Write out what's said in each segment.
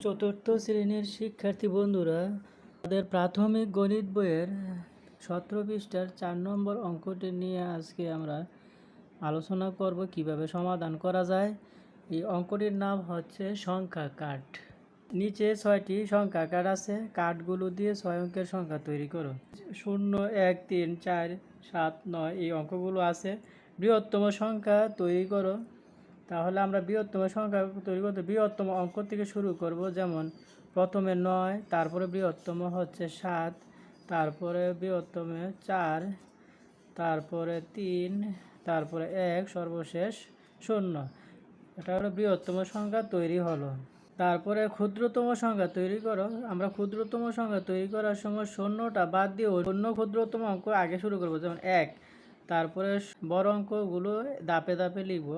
চতুর্থ শ্রেণীর শিক্ষার্থী বন্ধুরা, তাদের প্রাথমিক গণিত বইয়ের 17 পৃষ্ঠার 4 নম্বর অঙ্কটি নিয়ে আজকে আমরা আলোচনা করব কিভাবে সমাধান করা যায়। এই অঙ্কটির নাম হচ্ছে সংখ্যা কাঠ। নিচে 6টি সংখ্যা কাঠ আছে। কাঠগুলো দিয়ে 6 অঙ্কের সংখ্যা তৈরি করো। 0, 1, 3, 4, 7, 9 এই অঙ্কগুলো আছে। বৃহত্তম সংখ্যা তৈরি করো। তাহলে আমরা বৃহত্তম সংখ্যা তৈরি করতে বৃহত্তম অঙ্ক থেকে শুরু করব। যেমন প্রথমে 9, তারপরে বৃহত্তম হচ্ছে 7, তারপরে বৃহত্তমে 4, তারপরে 3, তারপরে 1, সর্বশেষ 0। এটা হলো বৃহত্তম সংখ্যা তৈরি হলো। তারপরে ক্ষুদ্রতম সংখ্যা তৈরি করো। আমরা ক্ষুদ্রতম সংখ্যা তৈরি করার সময় শূন্যটা বাদ দিয়ে অন্য ক্ষুদ্রতম অঙ্ক আগে শুরু করব। যেমন 1, তারপরে বড় অঙ্কগুলো ধাপে ধাপে লিখব।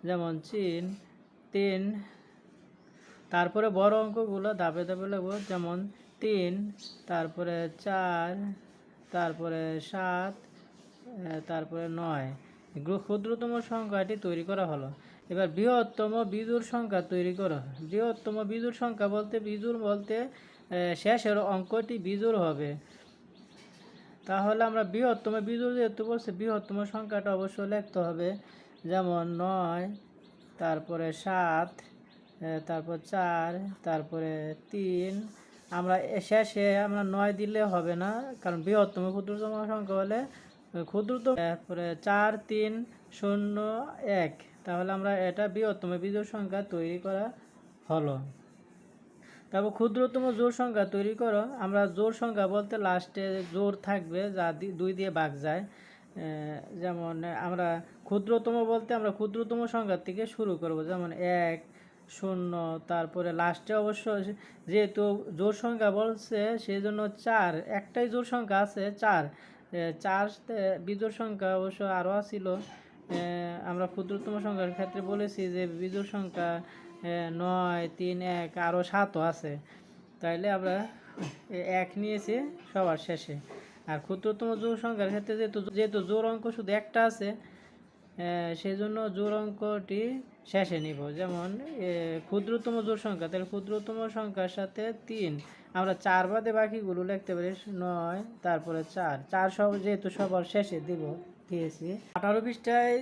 যেমন 3, তারপরে বড় অঙ্কগুলো ধাপে ধাপে লিখব। যেমন 3, তারপরে 4, তারপরে 7, তারপরে 9। ক্ষুদ্রতম সংখ্যাটি তৈরি করা হলো। এবার বৃহত্তম বিজোড় সংখ্যা তৈরি করো। বৃহত্তম বিজোড় সংখ্যা বলতে শেষের অঙ্কটি বিজোড় হবে। তাহলে আমরা বৃহত্তম বিজোড় যেহেতু বলছি, বৃহত্তম সংখ্যাটা অবশ্যই লিখতে হবে। যেমন 9, তারপরে 7, তারপর 4, তারপরে 3। আমরা শেষে 9 দিলে হবে না, কারণ বৃহত্তম ক্ষুদ্রতম সংখ্যা হলে ক্ষুদ্রতম, তারপরে 4, 3, 0, 1। তাহলে আমরা এটা বৃহত্তম বিজোড় সংখ্যা তৈরি করা হলো। তারপর ক্ষুদ্রতম জোড় সংখ্যা তৈরি করো। আমরা জোড় সংখ্যা বলতে লাস্টে জোড় থাকবে যা 2 দিয়ে ভাগ যায়। যেমন আমরা ক্ষুদ্রতম বলতে আমরা ক্ষুদ্রতম সংখ্যা থেকে শুরু করব। যেমন 1, 0, তারপরে লাস্টে অবশ্য যেহেতু জোড় সংখ্যা বলছে সেই জন্য 4, একটাই জোড় সংখ্যা আছে 4। 4 বিজোড় সংখ্যা অবশ্য আরও ছিল। আমরা ক্ষুদ্রতম সংখ্যার ক্ষেত্রে বলেছি যে বিজোড় সংখ্যা 9, 3, 1 আরও 7ও আছে। তাইলে আমরা 1 নিয়েছি সবার শেষে। আর ক্ষুদ্রতম জোড় সংখ্যার ক্ষেত্রে যেহেতু জোড় অঙ্ক শুধু একটা আছে, সেই জন্য জোড় অঙ্কটি শেষে নিব। যেমন ক্ষুদ্রতম জোড় সংখ্যা, তাহলে ক্ষুদ্রতম সংখ্যার সাথে 3, আমরা 4 বাদে বাকিগুলো লিখতে পারি 9, তারপরে 4 সব যেহেতু সবার শেষে দিয়েছি। 18 পৃষ্ঠায়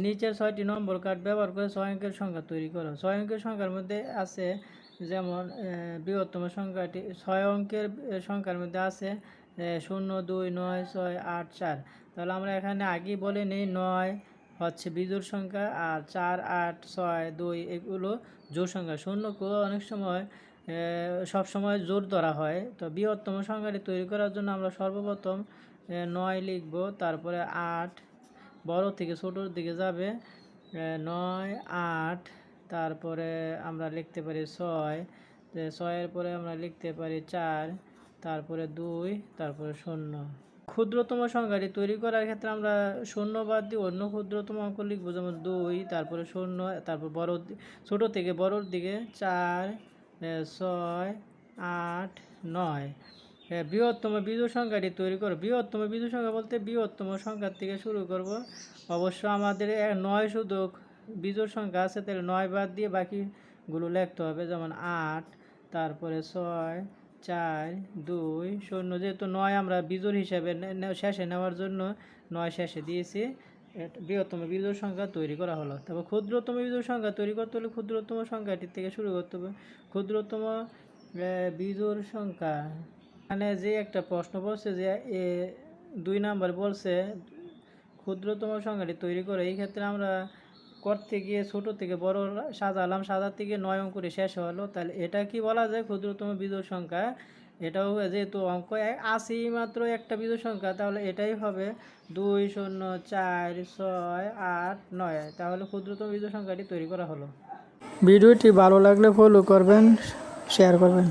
নিচের 6টি নম্বর কার্ড ব্যবহার করে 6 অঙ্কের সংখ্যা তৈরি করো। 6 অঙ্কের সংখ্যার মধ্যে আছে যেমন বৃহত্তম সংখ্যাটি 6 অঙ্কের সংখ্যার মধ্যে আছে 0, 2, 9, 6, 8, 4। তাহলে আমরা এখানে আগেই বলে নিই 9 হচ্ছে বিজোড় সংখ্যা, আর 4, 8, 6, 2 এগুলো জোড় সংখ্যা। 0কেও অনেক সময় সবসময় জোড় ধরা হয়। তো বৃহত্তম সংখ্যাটি তৈরি করার জন্য আমরা সর্বপ্রথম 9 লিখব, তারপরে 8, বড় থেকে ছোটোর দিকে যাবে 9, 8, তারপরে আমরা লিখতে পারি 6, 6-এর পরে আমরা লিখতে পারি 4, তারপরে 2, তারপরে 0। ক্ষুদ্রতম সংখ্যাটি তৈরি করার ক্ষেত্রে আমরা 0 বাদ দিয়ে অন্য ক্ষুদ্রতম অঙ্ক লিখব। যেমন 2, তারপরে 0, তারপর ছোট থেকে বড়োর দিকে 4, 6, 8, 9। বৃহত্তম বিজোড় সংখ্যাটি তৈরি করো। বৃহত্তম বিজোড় সংখ্যা বলতে বৃহত্তম সংখ্যার থেকে শুরু করব। অবশ্য আমাদের 9 শুধু বিজোড় সংখ্যা আছে, তাহলে 9 বাদ দিয়ে বাকিগুলো লিখতে হবে। যেমন 8, তারপরে 6, 4, 2, 0। যেহেতু 9 আমরা বিজোড় হিসাবে শেষে নেওয়ার জন্য 9 শেষে দিয়েছি। বৃহত্তম বিজোড় সংখ্যা তৈরি করা হলো। তারপর ক্ষুদ্রতম বিজোড় সংখ্যা তৈরি করতে হলে ক্ষুদ্রতম সংখ্যাটির থেকে শুরু করতে হবে। ক্ষুদ্রতম বিজোড় সংখ্যা, মানে যে একটা প্রশ্ন বলছে যে 2 নাম্বার বলছে ক্ষুদ্রতম সংখ্যাটি তৈরি করে। এই ক্ষেত্রে আমরা করতে গিয়ে ছোট থেকে বড় সাজালাম, সাজার থেকে 9 অঙ্কটি শেষ হলো। তাহলে এটা কি বলা যায়? ক্ষুদ্রতম বিজোড় সংখ্যা। এটাও যেহেতু অঙ্ক আছে মাত্র একটা বিজোড় সংখ্যা, তাহলে এটাই হবে 2, 0, 4, 6, 8, 9। তাহলে ক্ষুদ্রতম বিজোড় সংখ্যাটি তৈরি করা হলো। ভিডিওটি ভালো লাগলে ফলো করবেন, শেয়ার করবেন।